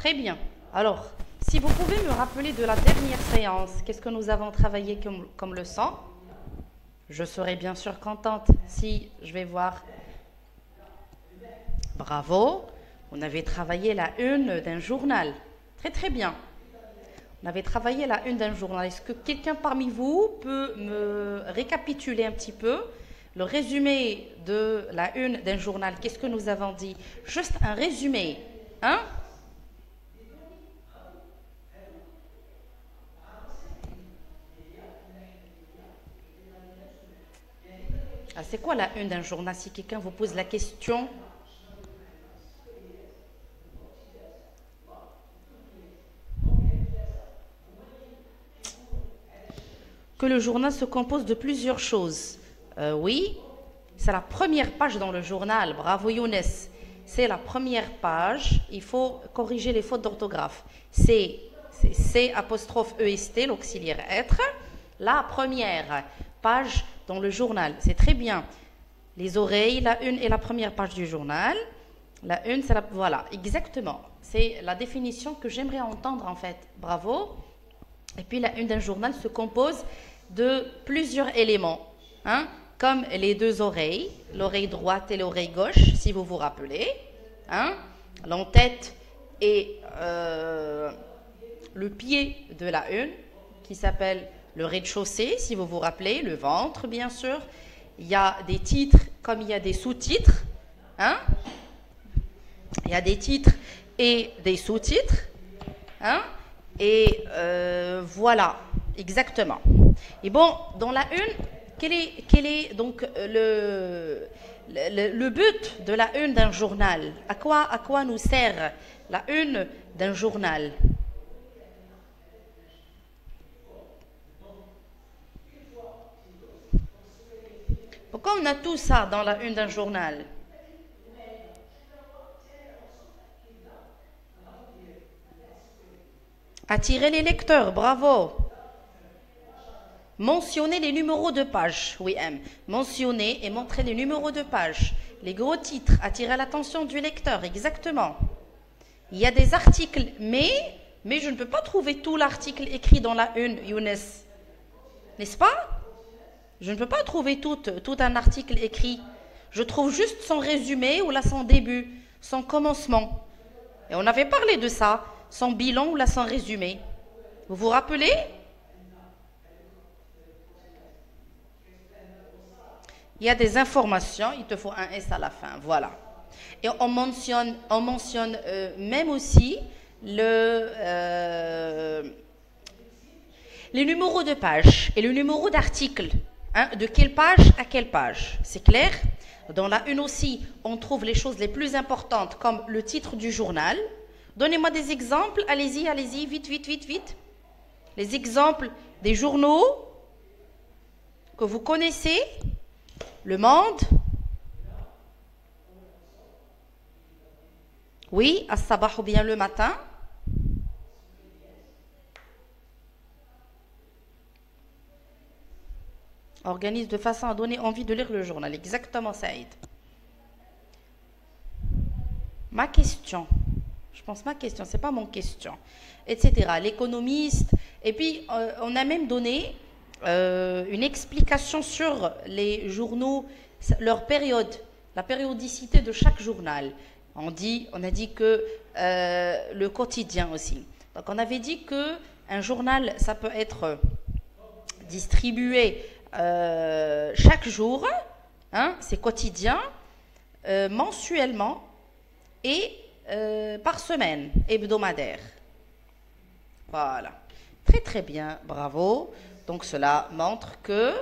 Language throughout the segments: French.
Très bien. Alors, si vous pouvez me rappeler de la dernière séance, qu'est-ce que nous avons travaillé comme leçon? Je serai bien sûr contente si je vais voir. Bravo. On avait travaillé la une d'un journal. Très très bien. On avait travaillé la une d'un journal. Est-ce que quelqu'un parmi vous peut me récapituler un petit peu le résumé de la une d'un journal? Qu'est-ce que nous avons dit? Juste un résumé. Hein? Ah, c'est quoi la une d'un journal? Si quelqu'un vous pose la question. Que le journal se compose de plusieurs choses. Oui, c'est la première page dans le journal. Bravo Younes. C'est la première page. Il faut corriger les fautes d'orthographe. C'est C apostrophe EST, l'auxiliaire être. La première page dans le journal. C'est très bien. Les oreilles, la une est la première page du journal. La une, c'est la... Voilà, exactement. C'est la définition que j'aimerais entendre en fait. Bravo. Et puis la une d'un journal se compose de plusieurs éléments, hein, comme les deux oreilles, l'oreille droite et l'oreille gauche, si vous vous rappelez, hein, l'entête et le pied de la une, qui s'appelle le rez-de-chaussée, si vous vous rappelez, le ventre, bien sûr. Il y a des titres comme il y a des sous-titres, hein, il y a des titres et des sous-titres, hein, et voilà, exactement. Et bon, dans la une, quel est donc le but de la une d'un journal? À quoi nous sert la une d'un journal? Pourquoi on a tout ça dans la une d'un journal? Attirer les lecteurs, bravo. Mentionner les numéros de page, oui, M. Mentionner et montrer les numéros de page. Les gros titres, attirer l'attention du lecteur, exactement. Il y a des articles, mais je ne peux pas trouver tout l'article écrit dans la une, Younes. N'est-ce pas? Je ne peux pas trouver tout un article écrit. Je trouve juste son résumé ou là son début, son commencement. Et on avait parlé de ça, son bilan ou là son résumé. Vous vous rappelez? Il y a des informations, il te faut un S à la fin, voilà. Et on mentionne même aussi les numéros de page et le numéro d'article. Hein, de quelle page à quelle page? C'est clair? Dans la une aussi, on trouve les choses les plus importantes comme le titre du journal. Donnez-moi des exemples, allez-y, vite, vite, vite, vite. Les exemples des journaux que vous connaissez. Le Monde. Oui, as-sabah ou bien le matin. Organise de façon à donner envie de lire le journal. Exactement, Saïd. Ma question. Je pense ma question, c'est pas mon question. Etc. L'économiste. Et puis, on a même donné une explication sur les journaux, leur période, la périodicité de chaque journal. On a dit que le quotidien aussi. Donc on avait dit que un journal, ça peut être distribué chaque jour, hein, c'est quotidien, mensuellement et par semaine, hebdomadaire. Voilà. Très très bien, bravo. Donc cela montre que,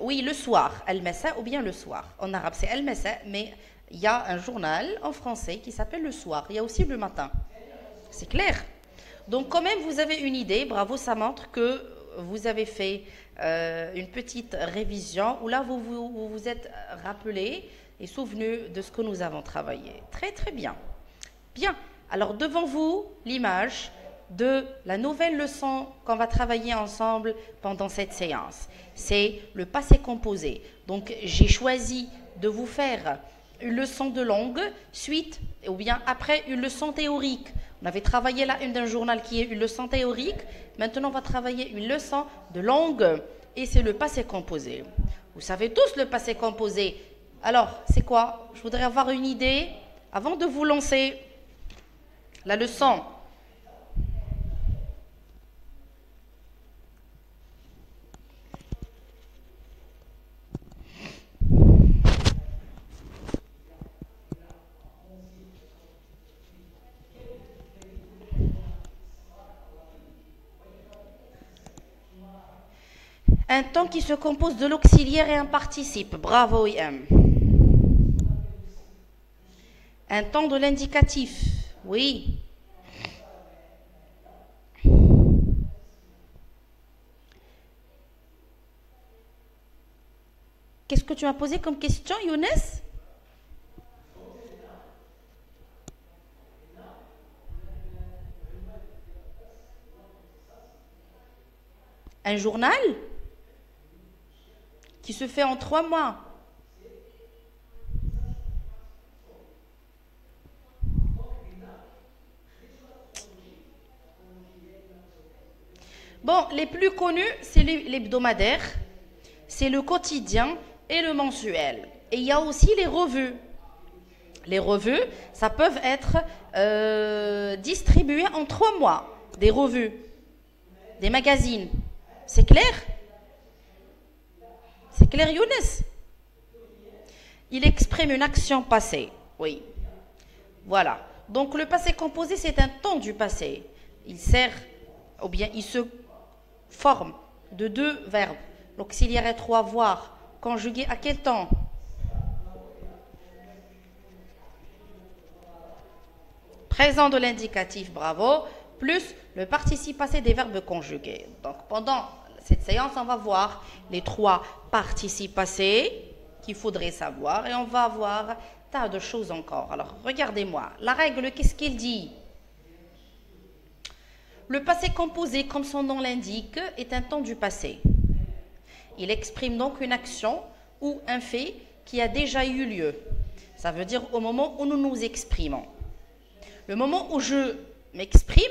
oui, le soir, al-masa ou bien le soir. En arabe c'est al-masa, mais il y a un journal en français qui s'appelle le soir. Il y a aussi le matin. C'est clair? Donc quand même vous avez une idée, bravo, ça montre que vous avez fait une petite révision où là vous vous êtes rappelé et souvenu de ce que nous avons travaillé. Très très bien. Bien, alors devant vous l'image de la nouvelle leçon qu'on va travailler ensemble pendant cette séance. C'est le passé composé. Donc j'ai choisi de vous faire une leçon de langue, suite, ou bien après une leçon théorique. On avait travaillé la une d'un journal qui est une leçon théorique. Maintenant, on va travailler une leçon de langue. Et c'est le passé composé. Vous savez tous le passé composé. Alors, c'est quoi? Je voudrais avoir une idée avant de vous lancer la leçon. Un temps qui se compose de l'auxiliaire et un participe. Bravo, IM. Un temps de l'indicatif. Oui. Qu'est-ce que tu m'as posé comme question, Younes? Un journal qui se fait en 3 mois. Bon, les plus connus, c'est l'hebdomadaire, c'est le quotidien et le mensuel. Et il y a aussi les revues. Les revues, ça peut être distribué en 3 mois. Des revues, des magazines. C'est clair? C'est clair, Younes? Il exprime une action passée. Oui. Voilà. Donc le passé composé, c'est un temps du passé. Il sert, ou bien il se forme de 2 verbes. L'auxiliaire est 3 voir. Conjugué à quel temps? Présent de l'indicatif, bravo, plus le participe passé des verbes conjugués. Donc pendant cette séance, on va voir les 3 participes passés qu'il faudrait savoir et on va voir tas de choses encore. Alors regardez-moi, la règle, qu'est-ce qu'il dit? Le passé composé, comme son nom l'indique, est un temps du passé. Il exprime donc une action ou un fait qui a déjà eu lieu. Ça veut dire au moment où nous nous exprimons. Le moment où je m'exprime,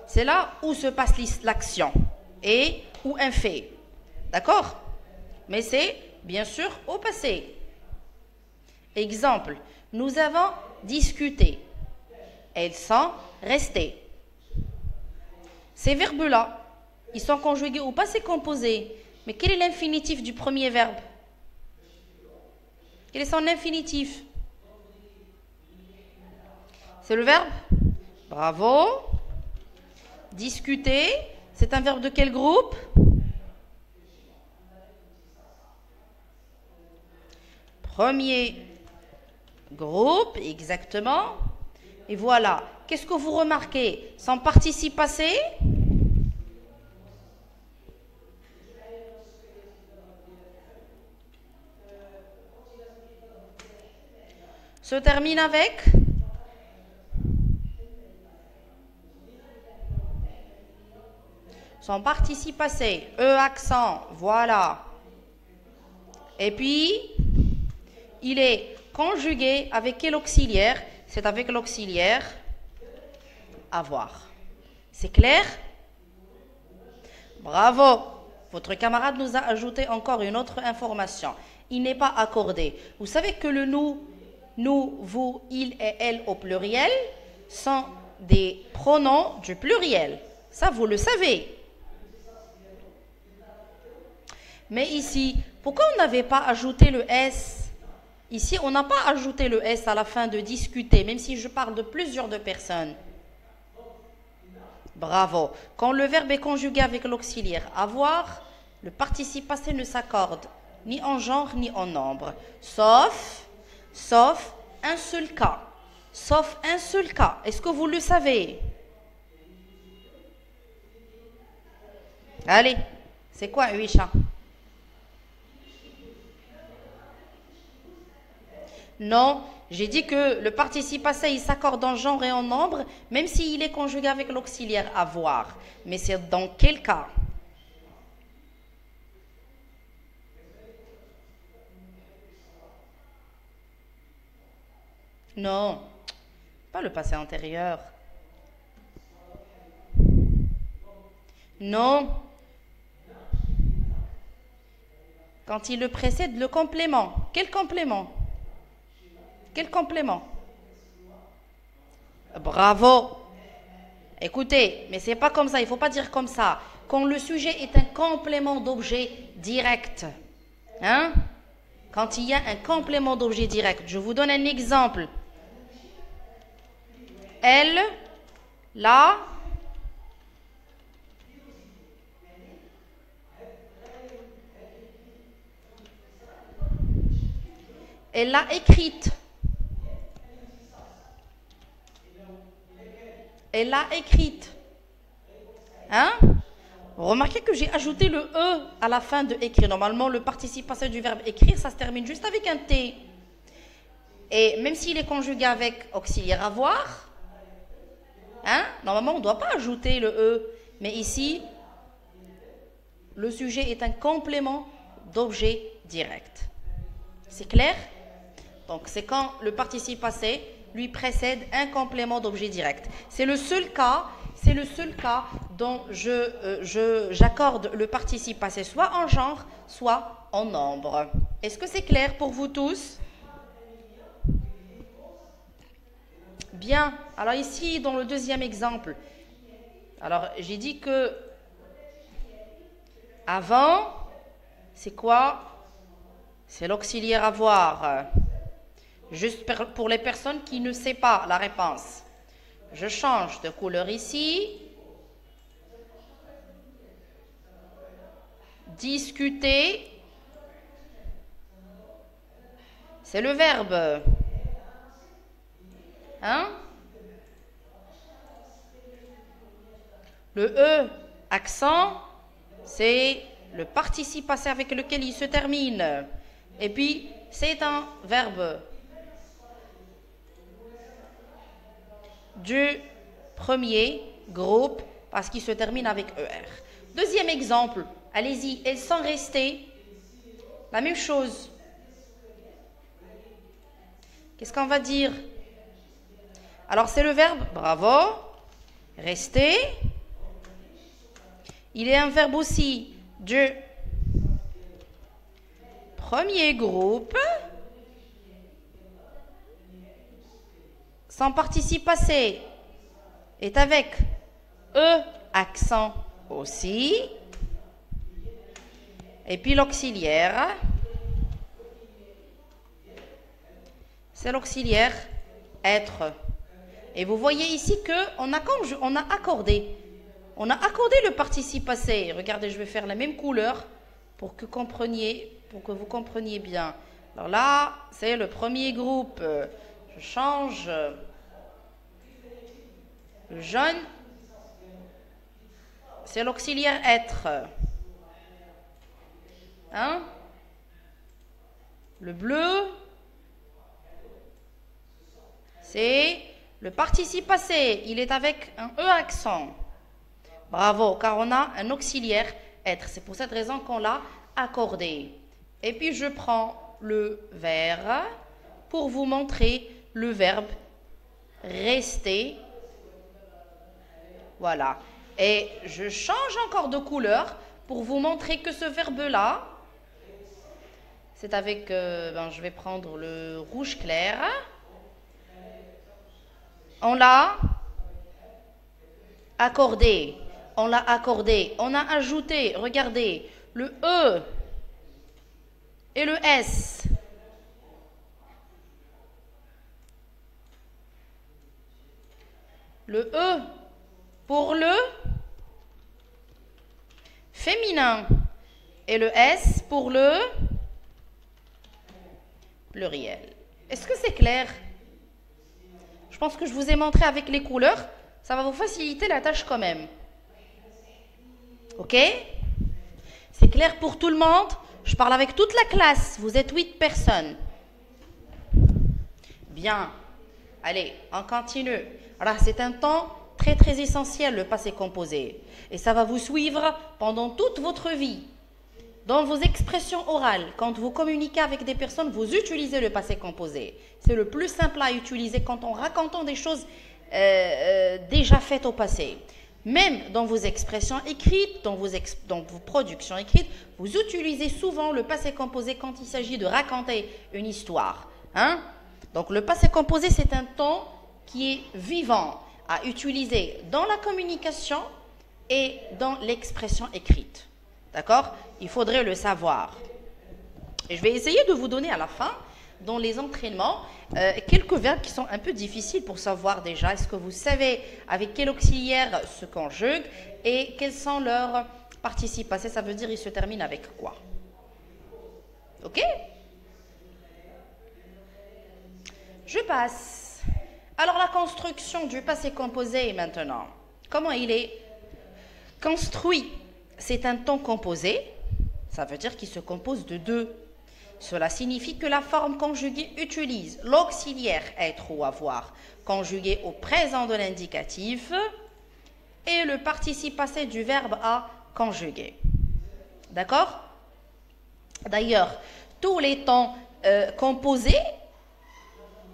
c'est là où se passe l'action et ou un fait. D'accord? Mais c'est bien sûr au passé. Exemple, nous avons discuté. Elles sont restées. Ces verbes-là, ils sont conjugués au passé composé. Mais quel est l'infinitif du premier verbe? Quel est son infinitif? C'est le verbe? Bravo. Discuter, c'est un verbe de quel groupe? Premier groupe, exactement. Et voilà. Qu'est-ce que vous remarquez? Son participe passé? Se termine avec? Son participe passé, E accent, voilà. Et puis, il est conjugué avec quel auxiliaire? C'est avec l'auxiliaire avoir. C'est clair? Bravo. Votre camarade nous a ajouté encore une autre information. Il n'est pas accordé. Vous savez que le nous, vous, il et elle au pluriel sont des pronoms du pluriel. Ça, vous le savez. Mais ici, pourquoi on n'avait pas ajouté le S? Ici, on n'a pas ajouté le S à la fin de discuter, même si je parle de plusieurs de personnes. Bravo. Quand le verbe est conjugué avec l'auxiliaire avoir, le participe passé ne s'accorde ni en genre ni en nombre. Sauf un seul cas. Sauf un seul cas. Est-ce que vous le savez? Allez, c'est quoi, Huisha? Non, j'ai dit que le participe passé, il s'accorde en genre et en nombre, même s'il est conjugué avec l'auxiliaire avoir. Mais c'est dans quel cas? Non, pas le passé antérieur. Non. Quand il le précède, le complément. Quel complément? Quel complément? Bravo. Écoutez, mais c'est pas comme ça, il ne faut pas dire comme ça. Quand le sujet est un complément d'objet direct, hein? Quand il y a un complément d'objet direct, je vous donne un exemple. Elle, là, elle l'a écrite. Elle l'a écrite. Hein? Remarquez que j'ai ajouté le E à la fin de écrire. Normalement, le participe passé du verbe écrire, ça se termine juste avec un T. Et même s'il est conjugué avec auxiliaire avoir, hein, normalement, on ne doit pas ajouter le E. Mais ici, le sujet est un complément d'objet direct. C'est clair? Donc, c'est quand le participe passé lui précède un complément d'objet direct. C'est le seul cas dont j'accorde le participe passé soit en genre, soit en nombre. Est-ce que c'est clair pour vous tous? Bien. Alors ici, dans le deuxième exemple, alors j'ai dit que avant, c'est quoi? C'est l'auxiliaire avoir. Juste pour les personnes qui ne savent pas la réponse. Je change de couleur ici. Discuter. C'est le verbe. Hein? Le E, accent, c'est le participe passé avec lequel il se termine. Et puis, c'est un verbe du premier groupe parce qu'il se termine avec ER. Deuxième exemple, allez-y, elles sont restées. La même chose. Qu'est-ce qu'on va dire? Alors, c'est le verbe, bravo, rester. Il est un verbe aussi du premier groupe. Son participe passé est avec E, accent aussi. Et puis l'auxiliaire, c'est l'auxiliaire être. Et vous voyez ici qu'on a accordé le participe passé. Regardez, je vais faire la même couleur pour que vous compreniez bien. Alors là, c'est le premier groupe. Je change. Le jaune, c'est l'auxiliaire être. Hein? Le bleu, c'est le participe passé. Il est avec un E accent. Bravo, car on a un auxiliaire être. C'est pour cette raison qu'on l'a accordé. Et puis je prends le vert pour vous montrer le verbe rester. Voilà. Et je change encore de couleur pour vous montrer que ce verbe-là, c'est avec, je vais prendre le rouge clair. On l'a accordé. On l'a accordé. On a ajouté, regardez, le E et le S. Le E pour le féminin et le S pour le pluriel. Est-ce que c'est clair? Je pense que je vous ai montré avec les couleurs. Ça va vous faciliter la tâche quand même. Ok? C'est clair pour tout le monde? Je parle avec toute la classe. Vous êtes 8 personnes. Bien. Allez, on continue. Alors, c'est un temps très très essentiel, le passé composé. Et ça va vous suivre pendant toute votre vie. Dans vos expressions orales, quand vous communiquez avec des personnes, vous utilisez le passé composé. C'est le plus simple à utiliser quand on raconte des choses déjà faites au passé. Même dans vos expressions écrites, dans vos productions écrites, vous utilisez souvent le passé composé quand il s'agit de raconter une histoire. Hein? Donc le passé composé, c'est un temps qui est vivant à utiliser dans la communication et dans l'expression écrite. D'accord? Il faudrait le savoir. Et je vais essayer de vous donner à la fin, dans les entraînements, quelques verbes qui sont un peu difficiles pour savoir déjà. Est-ce que vous savez avec quel auxiliaire se conjugue et quels sont leurs participes passés? Ça veut dire ils se terminent avec quoi? Ok? Je passe. Alors la construction du passé composé maintenant. Comment il est construit? C'est un temps composé, ça veut dire qu'il se compose de deux. Cela signifie que la forme conjuguée utilise l'auxiliaire être ou avoir conjugué au présent de l'indicatif et le participe passé du verbe à conjuguer. D'accord? D'ailleurs, tous les temps composés,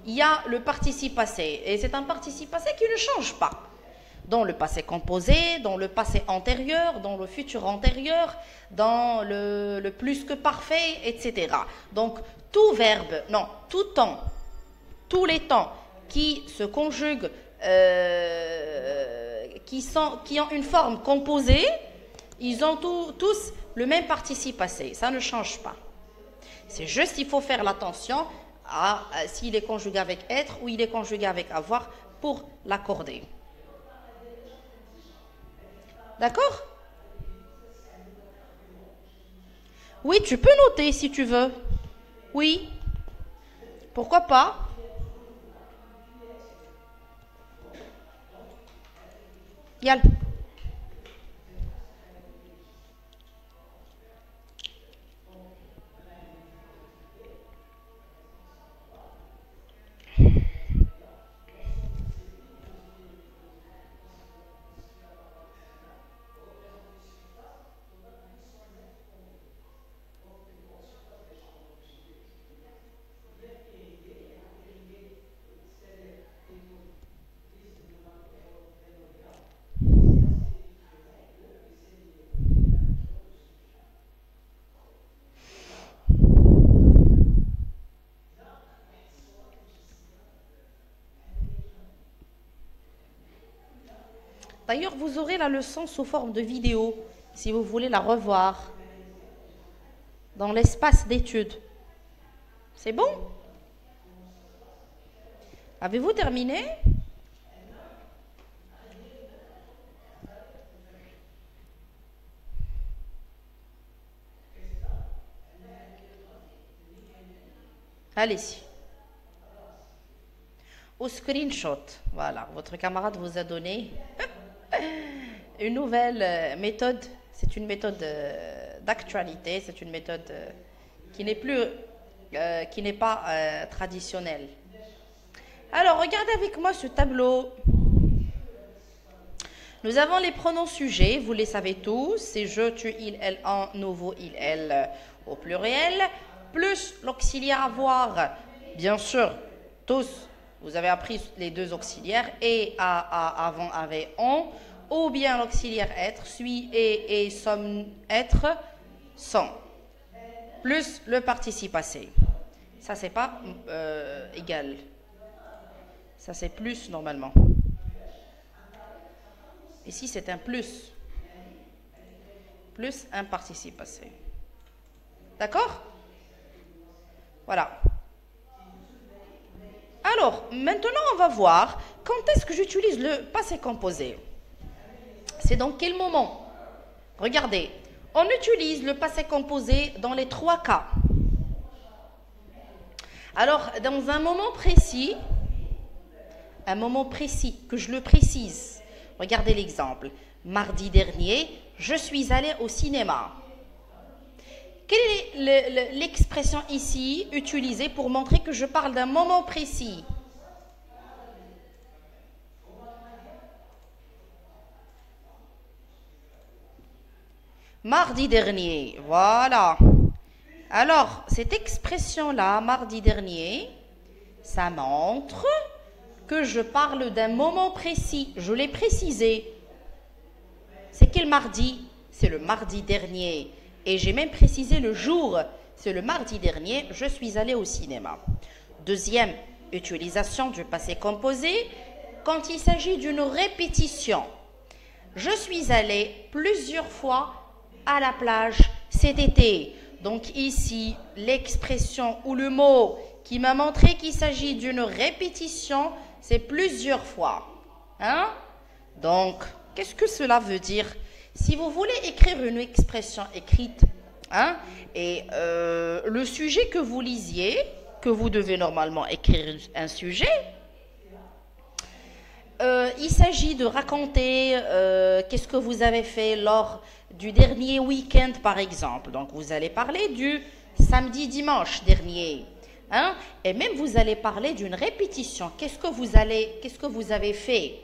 il y a le participe passé et c'est un participe passé qui ne change pas. Dans le passé composé, dans le passé antérieur, dans le futur antérieur, dans le plus que parfait, etc. Donc, tout verbe, non, tout temps, tous les temps qui se conjuguent, qui ont une forme composée, ils ont tous le même participe passé. Ça ne change pas. C'est juste, il faut faire l'attention à s'il est conjugué avec être ou il est conjugué avec avoir pour l'accorder. D'accord? Oui, tu peux noter si tu veux. Oui. Pourquoi pas? Yal. D'ailleurs, vous aurez la leçon sous forme de vidéo, si vous voulez la revoir, dans l'espace d'études. C'est bon? Avez-vous terminé? Allez-y. Au screenshot, voilà, votre camarade vous a donné une nouvelle méthode. C'est une méthode d'actualité, c'est une méthode qui n'est pas traditionnelle. Alors, regardez avec moi ce tableau. Nous avons les pronoms sujets, vous les savez tous, c'est je, tu, il, elle, en, nous, vous, il, elle au pluriel, plus l'auxiliaire avoir, bien sûr, tous, vous avez appris les deux auxiliaires, et, a, avant, avait, on, ou bien l'auxiliaire être, suis, et, sommes, être, sont, plus le participe passé. Ça, c'est pas égal. Ça, c'est plus normalement. Ici, c'est un plus. Plus un participe passé. D'accord? Voilà. Alors, maintenant, on va voir quand est-ce que j'utilise le passé composé. C'est dans quel moment? Regardez, on utilise le passé composé dans les trois cas. Alors, dans un moment précis, que je le précise, regardez l'exemple. Mardi dernier, je suis allé au cinéma. Quelle est l'expression ici utilisée pour montrer que je parle d'un moment précis? Mardi dernier, voilà. Alors, cette expression-là, mardi dernier, ça montre que je parle d'un moment précis. Je l'ai précisé. C'est quel mardi? C'est le mardi dernier. Et j'ai même précisé le jour. C'est le mardi dernier, je suis allé au cinéma. Deuxième utilisation du passé composé, quand il s'agit d'une répétition. Je suis allé plusieurs fois à la plage cet été. Donc ici, l'expression ou le mot qui m'a montré qu'il s'agit d'une répétition, c'est plusieurs fois. Hein? Donc, qu'est-ce que cela veut dire? Si vous voulez écrire une expression écrite, hein, et le sujet que vous lisiez, que vous devez normalement écrire un sujet, il s'agit de raconter qu'est-ce que vous avez fait lors du dernier week-end, par exemple. Donc, vous allez parler du samedi-dimanche dernier. Hein? Et même, vous allez parler d'une répétition. Qu'est-ce que vous avez fait?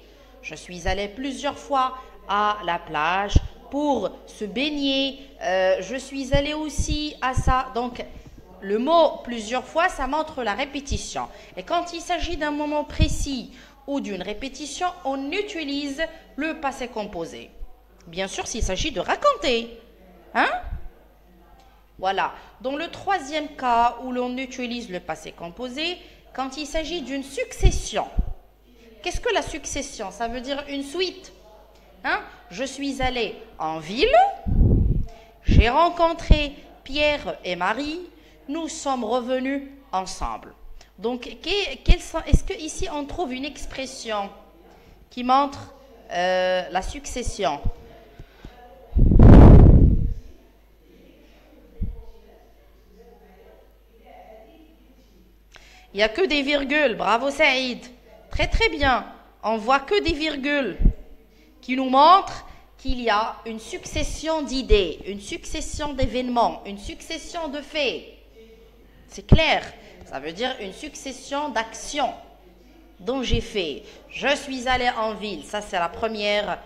Je suis allé plusieurs fois à la plage pour se baigner. Je suis allé aussi à ça. Donc, le mot plusieurs fois, ça montre la répétition. Et quand il s'agit d'un moment précis ou d'une répétition, on utilise le passé composé. Bien sûr, s'il s'agit de raconter. Hein? Voilà. Dans le troisième cas où l'on utilise le passé composé, quand il s'agit d'une succession. Qu'est-ce que la succession? Ça veut dire une suite. Hein? Je suis allé en ville, j'ai rencontré Pierre et Marie, nous sommes revenus ensemble. Donc, est-ce qu'ici on trouve une expression qui montre la succession? Il n'y a que des virgules. Bravo Saïd. Très très bien. On voit que des virgules qui nous montrent qu'il y a une succession d'idées, une succession d'événements, une succession de faits. C'est clair. Ça veut dire une succession d'actions dont j'ai fait. Je suis allé en ville. Ça, c'est la première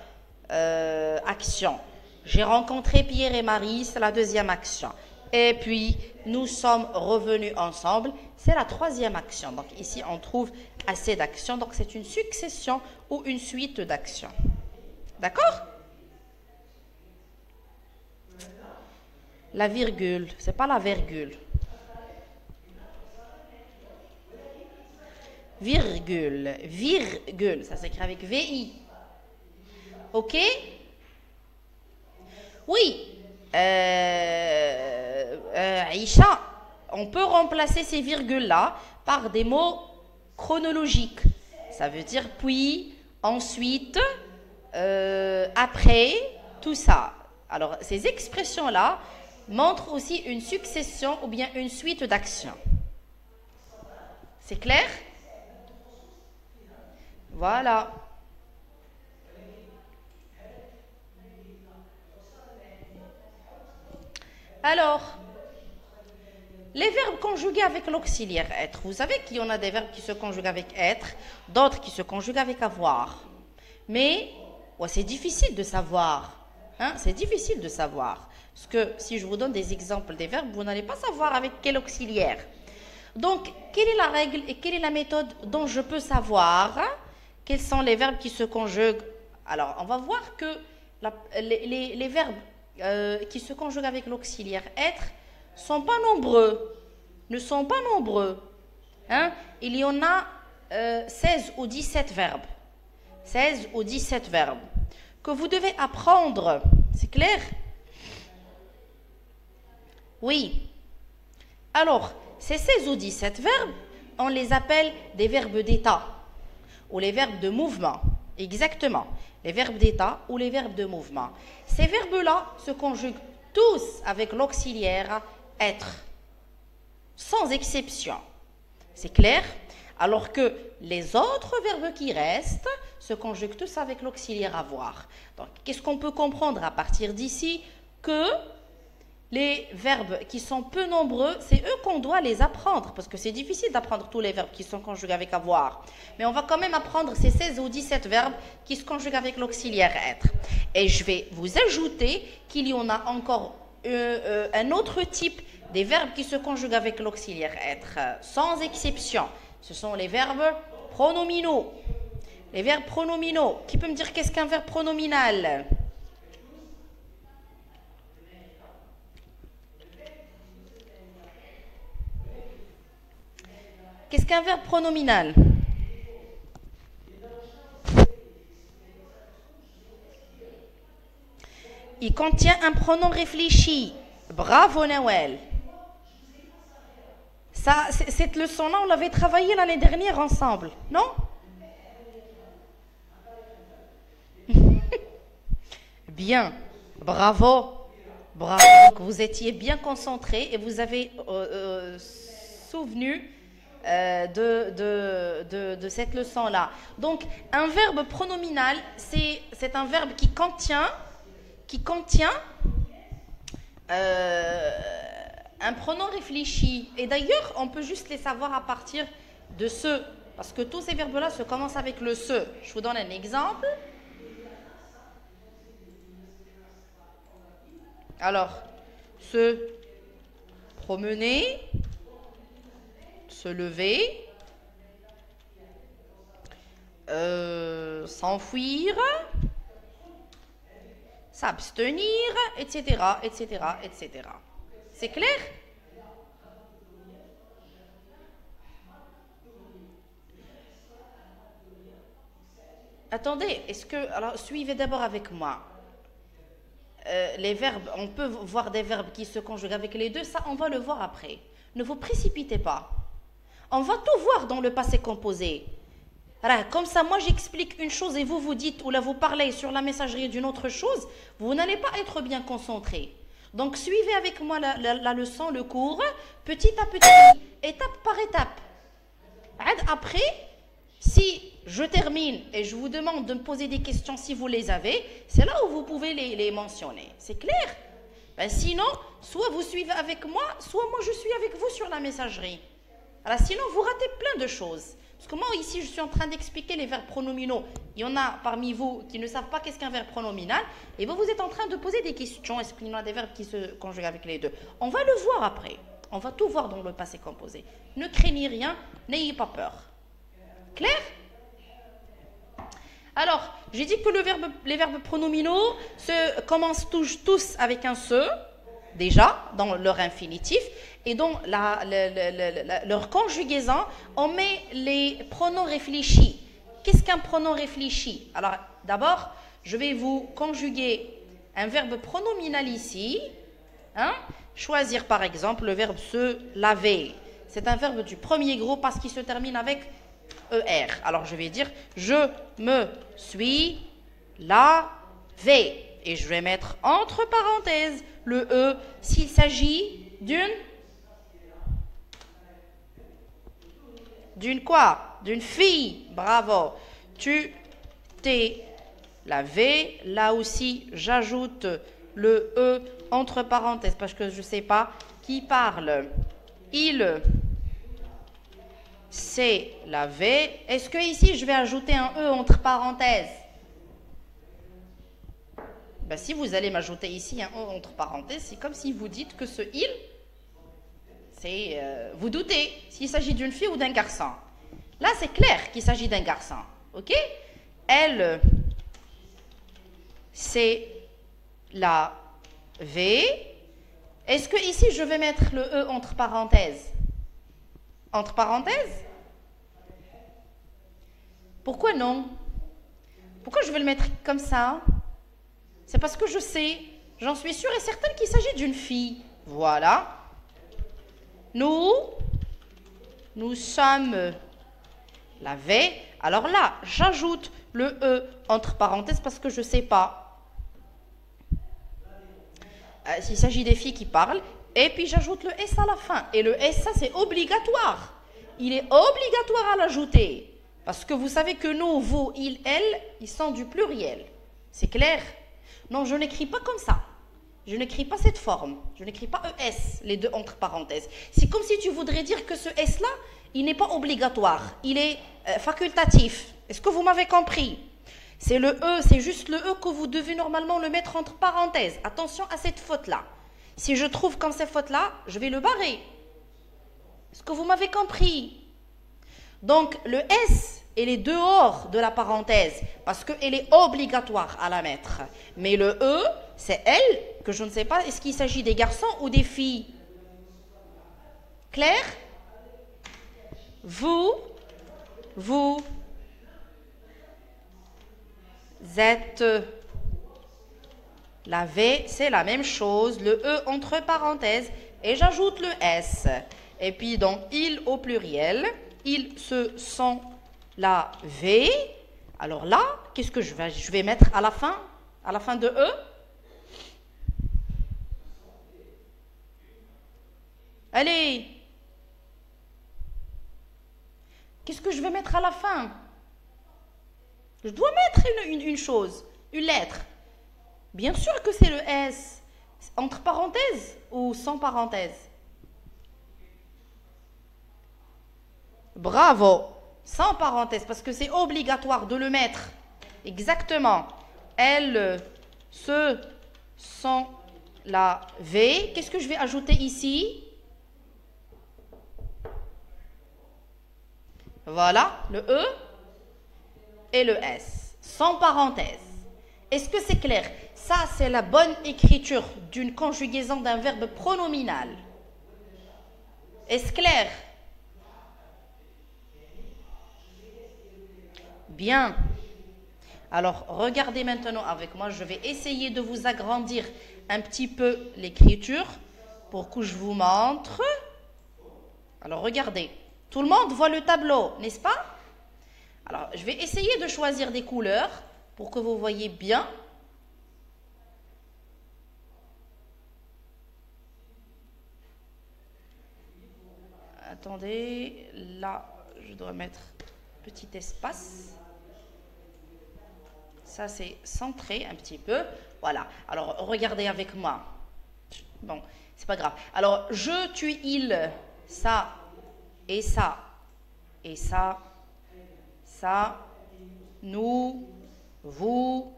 action. J'ai rencontré Pierre et Marie. C'est la deuxième action. Et puis, nous sommes revenus ensemble. C'est la troisième action. Donc, ici, on trouve assez d'actions. Donc, c'est une succession ou une suite d'actions. D'accord? La virgule, c'est pas la virgule. Virgule, virgule, ça s'écrit avec VI. Ok? Oui. Aïcha, on peut remplacer ces virgules-là par des mots chronologiques. Ça veut dire puis, ensuite, après, tout ça. Alors, ces expressions-là montrent aussi une succession ou bien une suite d'actions. C'est clair? Voilà. Alors, les verbes conjugués avec l'auxiliaire être. Vous savez qu'il y en a des verbes qui se conjuguent avec être, d'autres qui se conjuguent avec avoir. Mais ouais, c'est difficile de savoir. Hein? C'est difficile de savoir. Parce que si je vous donne des exemples des verbes, vous n'allez pas savoir avec quel auxiliaire. Donc, quelle est la règle et quelle est la méthode dont je peux savoir quels sont les verbes qui se conjuguent? Alors, on va voir que les verbes qui se conjuguent avec l'auxiliaire être ne sont pas nombreux. Hein? Il y en a 16 ou 17 verbes. 16 ou 17 verbes que vous devez apprendre. C'est clair? Oui. Alors, ces 16 ou 17 verbes, on les appelle des verbes d'état ou les verbes de mouvement. Exactement. Les verbes d'état ou les verbes de mouvement. Ces verbes-là se conjuguent tous avec l'auxiliaire être, sans exception. C'est clair? Alors que les autres verbes qui restent se conjuguent tous avec l'auxiliaire avoir. Donc, qu'est-ce qu'on peut comprendre à partir d'ici? Que les verbes qui sont peu nombreux, c'est eux qu'on doit les apprendre, parce que c'est difficile d'apprendre tous les verbes qui sont conjugués avec avoir. Mais on va quand même apprendre ces 16 ou 17 verbes qui se conjuguent avec l'auxiliaire être. Et je vais vous ajouter qu'il y en a encore un autre type des verbes qui se conjuguent avec l'auxiliaire être, sans exception. Ce sont les verbes pronominaux. Les verbes pronominaux. Qui peut me dire qu'est-ce qu'un verbe pronominal ? Qu'est-ce qu'un verbe pronominal? Il contient un pronom réfléchi. Bravo Noël. Ça, cette leçon-là, on l'avait travaillée l'année dernière ensemble, non? Bien, bravo. Bravo, vous étiez bien concentrés et vous avez souvenu de cette leçon-là. Donc, un verbe pronominal, c'est un verbe qui contient un pronom réfléchi. Et d'ailleurs, on peut juste les savoir à partir de ce, parce que tous ces verbes-là se commencent avec le ce. Je vous donne un exemple. Alors, se promener, se lever, s'enfuir, s'abstenir, etc., etc., etc. C'est clair? Attendez, alors suivez d'abord avec moi. Les verbes, on peut voir des verbes qui se conjuguent avec les deux, ça on va le voir après. Ne vous précipitez pas. On va tout voir dans le passé composé. Comme ça, moi j'explique une chose et vous dites, ou là vous parlez sur la messagerie d'une autre chose, vous n'allez pas être bien concentré. Donc suivez avec moi la leçon, le cours, petit à petit, étape par étape. Après, si je termine et je vous demande de me poser des questions si vous les avez, c'est là où vous pouvez les mentionner. C'est clair? Sinon, soit vous suivez avec moi, soit moi je suis avec vous sur la messagerie. Alors sinon, vous ratez plein de choses. Parce que moi, ici, je suis en train d'expliquer les verbes pronominaux. Il y en a parmi vous qui ne savent pas qu'est-ce qu'un verbe pronominal. Et vous êtes en train de poser des questions. Est-ce qu'il y en a des verbes qui se conjuguent avec les deux? On va le voir après. On va tout voir dans le passé composé. Ne craignez rien, n'ayez pas peur. Clair? Alors, j'ai dit que les verbes pronominaux commencent tous avec un se, déjà, dans leur infinitif. Et dans leur conjugaison, on met les pronoms réfléchis. Qu'est-ce qu'un pronom réfléchi? Alors, d'abord, je vais vous conjuguer un verbe pronominal ici. Choisir, par exemple, le verbe se laver. C'est un verbe du premier groupe parce qu'il se termine avec ER. Alors, je vais dire, je me suis lavé. Et je vais mettre entre parenthèses le E s'il s'agit d'une quoi? D'une fille. Bravo. Tu t'es lavé. Là aussi, j'ajoute le E entre parenthèses parce que je ne sais pas qui parle. Il s'est lavé. Est-ce que ici, je vais ajouter un E entre parenthèses? Si vous allez m'ajouter ici un E entre parenthèses, c'est comme si vous dites que ce « il », c'est vous doutez s'il s'agit d'une fille ou d'un garçon. Là, c'est clair qu'il s'agit d'un garçon. Ok? Elle s'est lavée. Est-ce que ici, je vais mettre le E entre parenthèses? Entre parenthèses? Pourquoi non? Pourquoi je vais le mettre comme ça? C'est parce que je sais, j'en suis sûre et certaine qu'il s'agit d'une fille. Voilà. Nous sommes lavés. Alors là, j'ajoute le E entre parenthèses parce que je ne sais pas s'il s'agit des filles qui parlent. Et puis j'ajoute le S à la fin. Et le S, ça c'est obligatoire. Il est obligatoire à l'ajouter. Parce que vous savez que nous, vous, il, elle, ils sont du pluriel. C'est clair? Non, je n'écris pas comme ça. Je n'écris pas cette forme. Je n'écris pas ES, les deux entre parenthèses. C'est comme si tu voudrais dire que ce S-là, il n'est pas obligatoire. Il est facultatif. Est-ce que vous m'avez compris? C'est le E, c'est juste le E que vous devez normalement le mettre entre parenthèses. Attention à cette faute-là. Si je trouve comme cette faute-là, je vais le barrer. Est-ce que vous m'avez compris? Donc, le S, elle est dehors de la parenthèse parce qu'elle est obligatoire à la mettre. Mais le E, c'est elle, que je ne sais pas, est-ce qu'il s'agit des garçons ou des filles? Claire? Vous êtes. La V, c'est la même chose, le E entre parenthèses, et j'ajoute le S. Et puis, donc, ils au pluriel, ils se sont lavés. Alors là, qu'est-ce que je vais mettre à la fin de E? Allez! Qu'est-ce que je vais mettre à la fin? Je dois mettre une chose, une lettre. Bien sûr que c'est le S. Entre parenthèses ou sans parenthèses? Bravo. Sans parenthèses, parce que c'est obligatoire de le mettre. Exactement. Elles se sont lavées. Qu'est-ce que je vais ajouter ici? Voilà, le E et le S. Sans parenthèses. Est-ce que c'est clair? Ça, c'est la bonne écriture d'une conjugaison d'un verbe pronominal. Est-ce clair? Bien. Alors, regardez maintenant avec moi. Je vais essayer de vous agrandir un petit peu l'écriture pour que je vous montre. Alors, regardez. Tout le monde voit le tableau, n'est-ce pas? Alors, je vais essayer de choisir des couleurs pour que vous voyez bien. Attendez, là, je dois mettre petit espace. Ça, c'est centré un petit peu. Voilà. Alors, regardez avec moi. Bon, c'est pas grave. Alors, je, tu, il, ça, et ça, et ça, ça, nous, vous,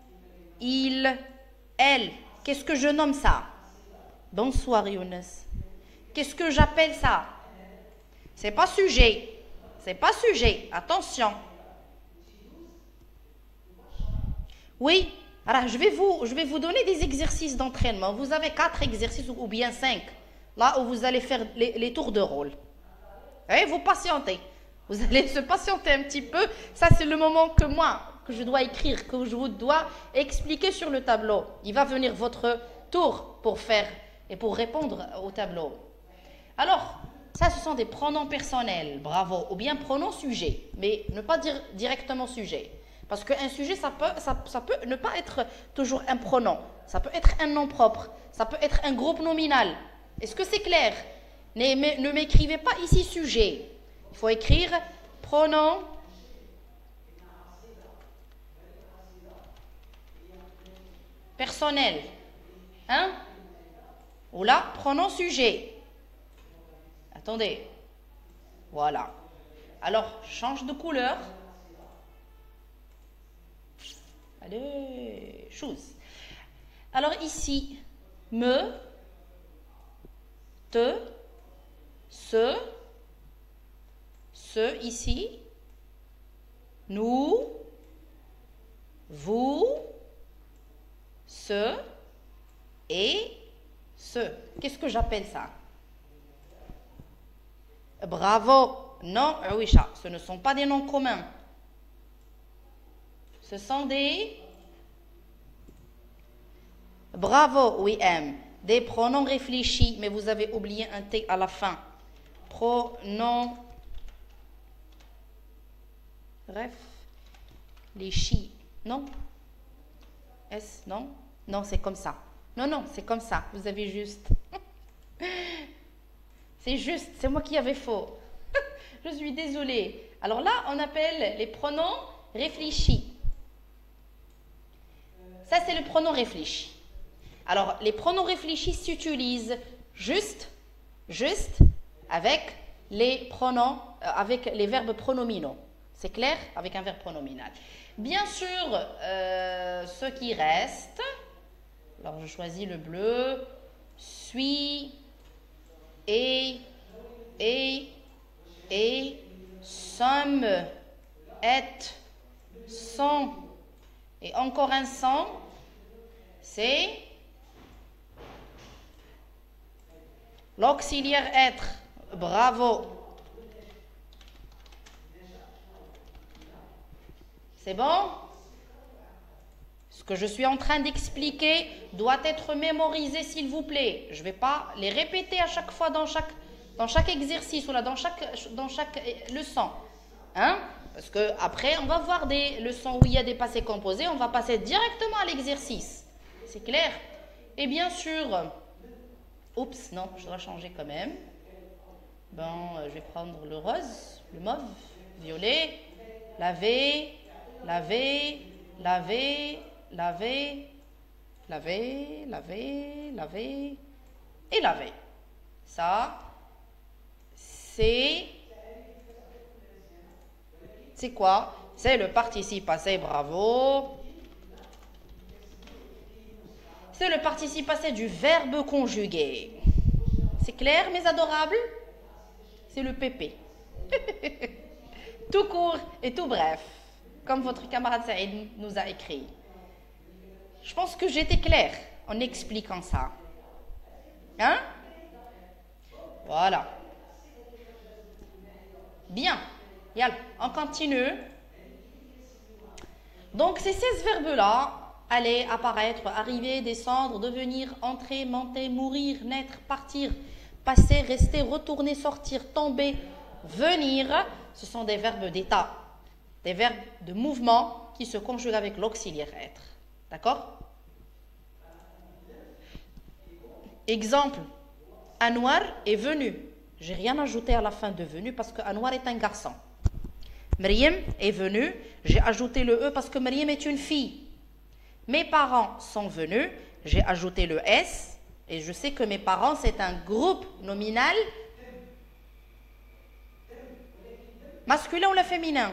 il, elle. Qu'est-ce que je nomme ça? Bonsoir, Younes. Qu'est-ce que j'appelle ça? C'est pas sujet. C'est pas sujet. Attention. Oui. Alors, je vais vous donner des exercices d'entraînement. Vous avez 4 exercices ou bien 5. Là où vous allez faire les tours de rôle. Et vous patientez. Vous allez se patienter un petit peu. Ça, c'est le moment que je dois écrire, que je vous dois expliquer sur le tableau. Il va venir votre tour pour faire et pour répondre au tableau. Alors, ça, ce sont des pronoms personnels, bravo, ou bien pronoms sujets, mais ne pas dire directement sujet. Parce qu'un sujet, ça peut ne pas être toujours un pronom. Ça peut être un nom propre. Ça peut être un groupe nominal. Est-ce que c'est clair? Ne m'écrivez pas ici sujet. Il faut écrire pronom personnel. Hein? Ou là, pronom sujet. Attendez. Voilà. Alors, change de couleur. Allez, chose. Alors ici, me, te, ce ici, nous, vous, ce et ce. Qu'est-ce que j'appelle ça? Bravo. Non, oui, ce ne sont pas des noms communs. Ce sont des... Bravo, oui, M. Des pronoms réfléchis, mais vous avez oublié un T à la fin. Pronoms réfléchis. Non? S, non? Non, c'est comme ça. Non, c'est comme ça. Vous avez juste... C'est juste, c'est moi qui avais faux. Je suis désolée. Alors là, on appelle les pronoms réfléchis. Ça, c'est le pronom réfléchi. Alors, les pronoms réfléchis s'utilisent juste avec les pronoms, avec les verbes pronominaux. C'est clair? Avec un verbe pronominal. Bien sûr, ce qui reste, alors je choisis le bleu, suis, et, somme, est, sont, et encore un sont, c'est l'auxiliaire être. Bravo. C'est bon? Ce que je suis en train d'expliquer doit être mémorisé, s'il vous plaît. Je ne vais pas les répéter à chaque fois dans chaque exercice ou là, dans chaque leçon. Hein? Parce qu'après, on va voir des leçons où il y a des passés composés. On va passer directement à l'exercice. C'est clair? Et bien sûr, oups, non, je dois changer quand même. Bon, je vais prendre le rose, le mauve, violet, laver, laver, laver, laver, laver, laver, laver et laver. Ça, c'est quoi? C'est le participe passé, bravo. C'est le participe passé du verbe conjugué. C'est clair, mes adorables? C'est le PP. Tout court et tout bref, comme votre camarade Saïd nous a écrit. Je pense que j'étais claire en expliquant ça. Hein? Voilà. Bien. Yalla, on continue. Donc, ces 16 verbes-là, aller, apparaître, arriver, descendre, devenir, entrer, monter, mourir, naître, partir, passer, rester, retourner, sortir, tomber, venir, ce sont des verbes d'état, des verbes de mouvement qui se conjuguent avec l'auxiliaire être. D'accord? Exemple, Anwar est venu. J'ai rien ajouté à la fin de venu parce que Anwar est un garçon. Maryam est venue. J'ai ajouté le E parce que Maryam est une fille. Mes parents sont venus. J'ai ajouté le S. Et je sais que mes parents, c'est un groupe nominal masculin ou le féminin?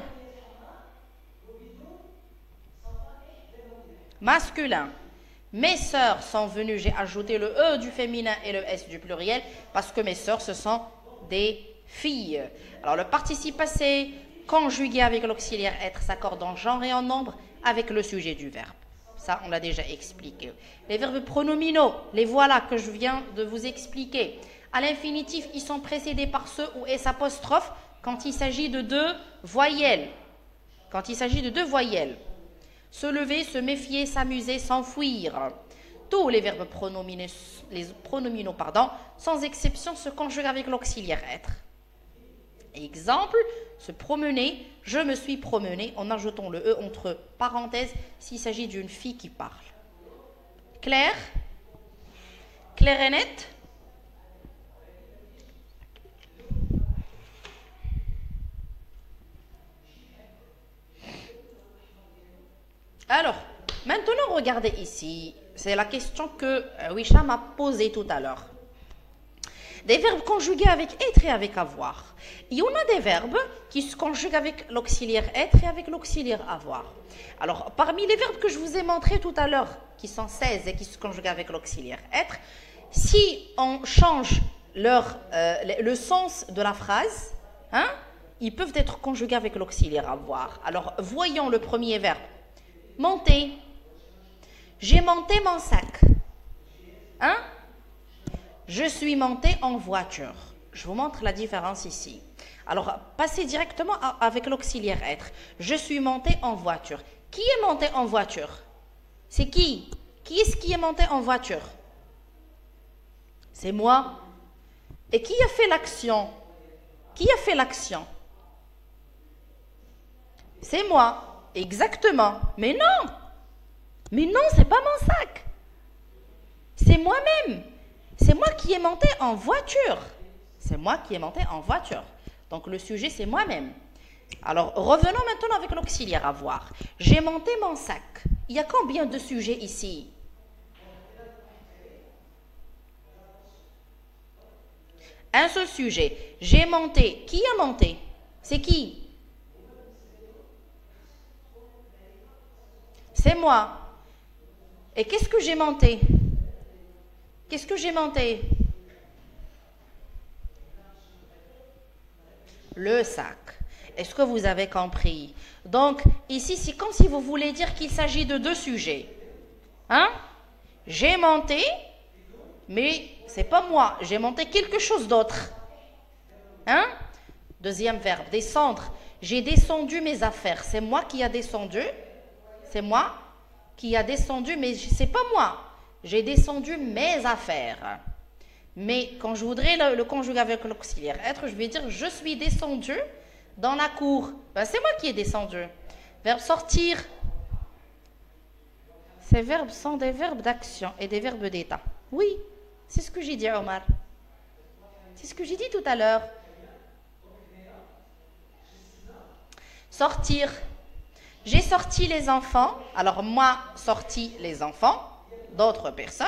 Masculin. Mes sœurs sont venues, j'ai ajouté le E du féminin et le S du pluriel parce que mes sœurs, ce sont des filles. Alors le participe passé conjugué avec l'auxiliaire être s'accorde en genre et en nombre avec le sujet du verbe. Ça, on l'a déjà expliqué. Les verbes pronominaux, les voilà que je viens de vous expliquer. À l'infinitif, ils sont précédés par ce ou S apostrophe quand il s'agit de deux voyelles. Quand il s'agit de deux voyelles. Se lever, se méfier, s'amuser, s'enfuir. Tous les verbes pronominaux, sans exception, se conjuguent avec l'auxiliaire être. Exemple, se promener, je me suis promené en ajoutant le E entre parenthèses s'il s'agit d'une fille qui parle. Clair? Clair et net? Alors, maintenant regardez ici, c'est la question que Wisham a posée tout à l'heure. Des verbes conjugués avec être et avec avoir. Il y en a des verbes qui se conjuguent avec l'auxiliaire être et avec l'auxiliaire avoir. Alors, parmi les verbes que je vous ai montrés tout à l'heure, qui sont 16 et qui se conjuguent avec l'auxiliaire être, si on change le sens de la phrase, hein, ils peuvent être conjugués avec l'auxiliaire avoir. Alors, voyons le premier verbe. Monter. J'ai monté mon sac. Hein? Je suis monté en voiture. Je vous montre la différence ici. Alors, passez directement avec l'auxiliaire être. Je suis monté en voiture. Qui est monté en voiture? C'est qui? Qui est-ce qui est monté en voiture? C'est moi. Et qui a fait l'action? Qui a fait l'action? C'est moi. Exactement. Mais non. Mais non, c'est pas mon sac. C'est moi-même. C'est moi qui ai monté en voiture. C'est moi qui ai monté en voiture. Donc le sujet, c'est moi-même. Alors, revenons maintenant avec l'auxiliaire avoir. J'ai monté mon sac. Il y a combien de sujets ici? Un seul sujet. J'ai monté. Qui a monté? C'est qui? C'est moi. Et qu'est-ce que j'ai monté? Qu'est-ce que j'ai monté? Le sac. Est-ce que vous avez compris? Donc, ici, c'est comme si vous voulez dire qu'il s'agit de deux sujets. Hein? J'ai monté, mais c'est pas moi. J'ai monté quelque chose d'autre. Hein? Deuxième verbe, descendre. J'ai descendu mes affaires. C'est moi qui a descendu. C'est moi qui a descendu, mais c'est pas moi. J'ai descendu mes affaires. Mais quand je voudrais le conjuguer avec l'auxiliaire être, je vais dire je suis descendu dans la cour. Ben, c'est moi qui ai descendu. Verbe sortir. Ces verbes sont des verbes d'action et des verbes d'état. Oui, c'est ce que j'ai dit, Omar. C'est ce que j'ai dit tout à l'heure. Sortir. J'ai sorti les enfants. Alors moi, sorti les enfants d'autres personnes.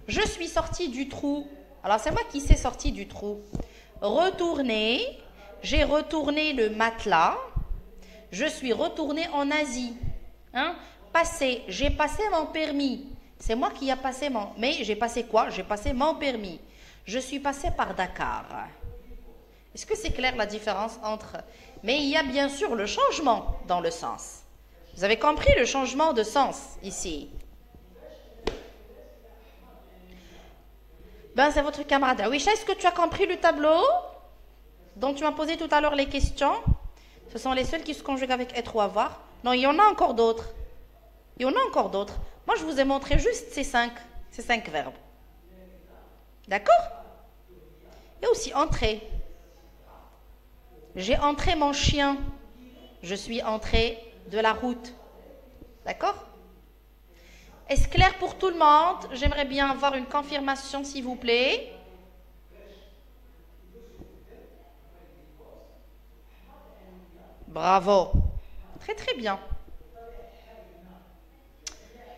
Je suis sorti du trou. Alors c'est moi qui s'est sorti du trou. Retourner. J'ai retourné le matelas. Je suis retourné en Asie. Hein? Passer. J'ai passé mon permis. C'est moi qui a passé mon... Mais j'ai passé quoi? J'ai passé mon permis. Je suis passé par Dakar. Est-ce que c'est clair la différence entre... Mais il y a bien sûr le changement dans le sens. Vous avez compris le changement de sens ici? Ben, c'est votre camarade. Awisha, est-ce que tu as compris le tableau dont tu m'as posé tout à l'heure les questions? Ce sont les seuls qui se conjuguent avec être ou avoir. Non, il y en a encore d'autres. Il y en a encore d'autres. Moi, je vous ai montré juste ces cinq verbes. D'accord? Et aussi entrer. J'ai entré mon chien. Je suis entré de la route. D'accord? Est-ce clair pour tout le monde? J'aimerais bien avoir une confirmation, s'il vous plaît. Bravo. Très très bien.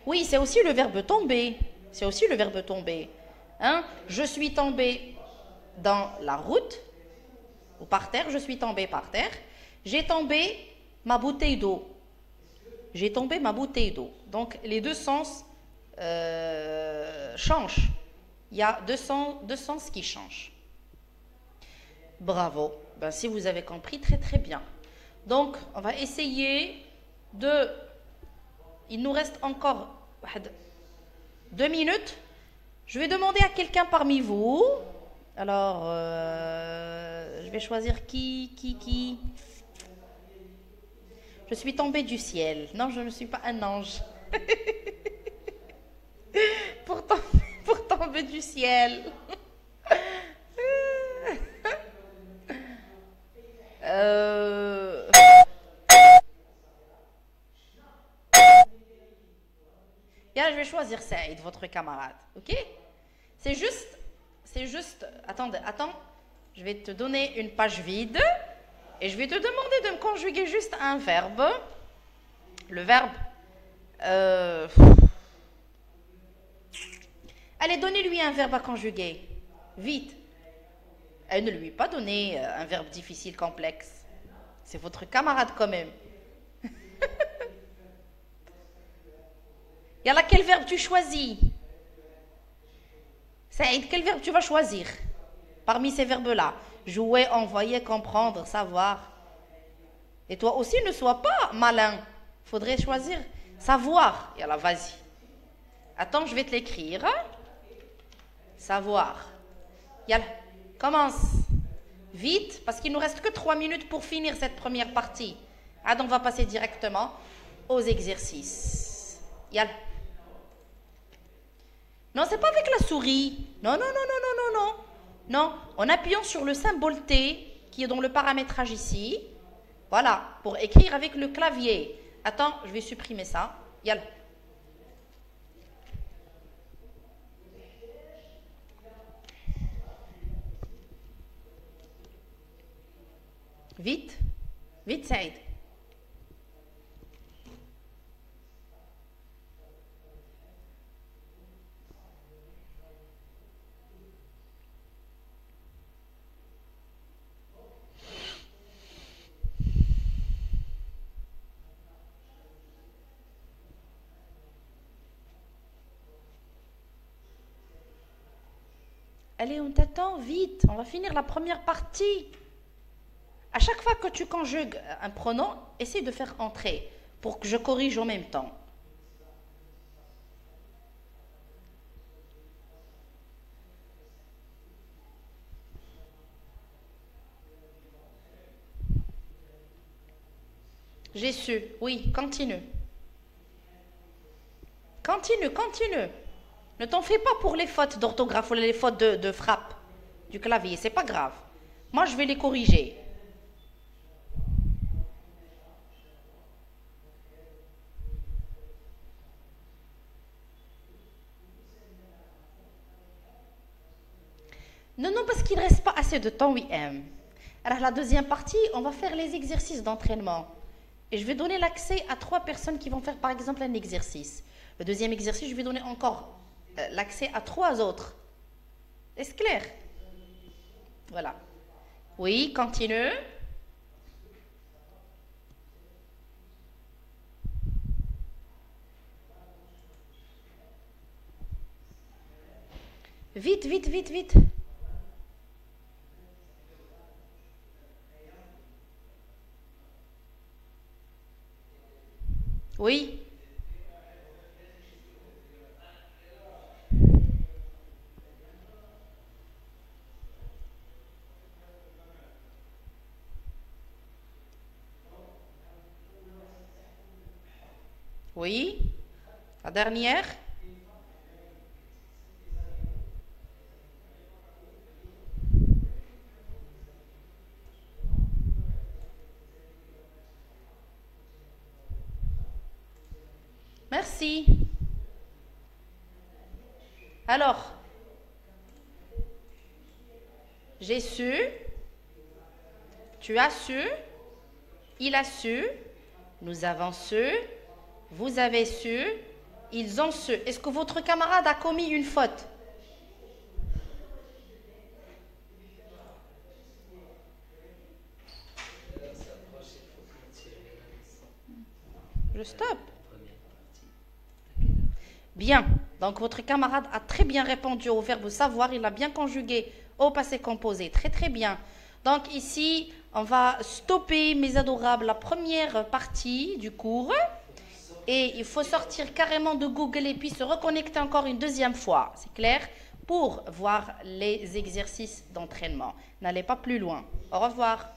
Oui, c'est aussi le verbe tomber. C'est aussi le verbe tomber. Hein? Je suis tombé dans la route ou par terre. Je suis tombé par terre. J'ai tombé ma bouteille d'eau. J'ai tombé ma bouteille d'eau. Donc, les deux sens changent. Il y a deux sens qui changent. Bravo. Ben, si vous avez compris, très très bien. Donc, on va essayer de... Il nous reste encore 2 minutes. Je vais demander à quelqu'un parmi vous. Alors, je vais choisir qui. Je suis tombée du ciel. Non, je ne suis pas un ange. pour tomber du ciel. Là, je vais choisir Saïd, votre camarade. Ok? C'est juste. Attends. Je vais te donner une page vide et je vais te demander de me conjuguer juste un verbe. Le verbe. Allez, donnez-lui un verbe à conjuguer. Vite. Et ne lui pas donner un verbe difficile, complexe. C'est votre camarade quand même. Yallah, quel verbe tu choisis? Saïd, quel verbe tu vas choisir parmi ces verbes-là? Jouer, envoyer, comprendre, savoir. Et toi aussi, ne sois pas malin. Il faudrait choisir savoir. Yallah, vas-y. Attends, je vais te l'écrire. Savoir. Yallah, commence. Vite, parce qu'il nous reste que 3 minutes pour finir cette première partie. Ah, donc on va passer directement aux exercices. Yallah. Non, c'est pas avec la souris. Non. Non, en appuyant sur le symbole T, qui est dans le paramétrage ici. Voilà, pour écrire avec le clavier. Attends, je vais supprimer ça. Yallah. Vite, Saïd. Allez, on t'attend, vite, on va finir la première partie. À chaque fois que tu conjugues un pronom, essaye de faire entrer pour que je corrige en même temps. J'ai su. Oui, continue. Continue, continue. Ne t'en fais pas pour les fautes d'orthographe ou les fautes de frappe du clavier, c'est pas grave. Moi, je vais les corriger. Non, non, parce qu'il ne reste pas assez de temps, oui. Alors, la deuxième partie, on va faire les exercices d'entraînement. Et je vais donner l'accès à 3 personnes qui vont faire, par exemple, un exercice. Le deuxième exercice, je vais donner encore l'accès à 3 autres. Est-ce clair? Voilà. Oui, continue. Vite, vite, vite, vite. Oui. Oui. La dernière. Merci. Alors, j'ai su, tu as su, il a su, nous avons su, vous avez su, ils ont su. Est-ce que votre camarade a commis une faute? Je stoppe. Bien. Donc, votre camarade a très bien répondu au verbe savoir. Il a bien conjugué au passé composé. Très, très bien. Donc, ici, on va stopper, mes adorables, la première partie du cours. Et il faut sortir carrément de Google et puis se reconnecter encore une deuxième fois. C'est clair? Pour voir les exercices d'entraînement. N'allez pas plus loin. Au revoir.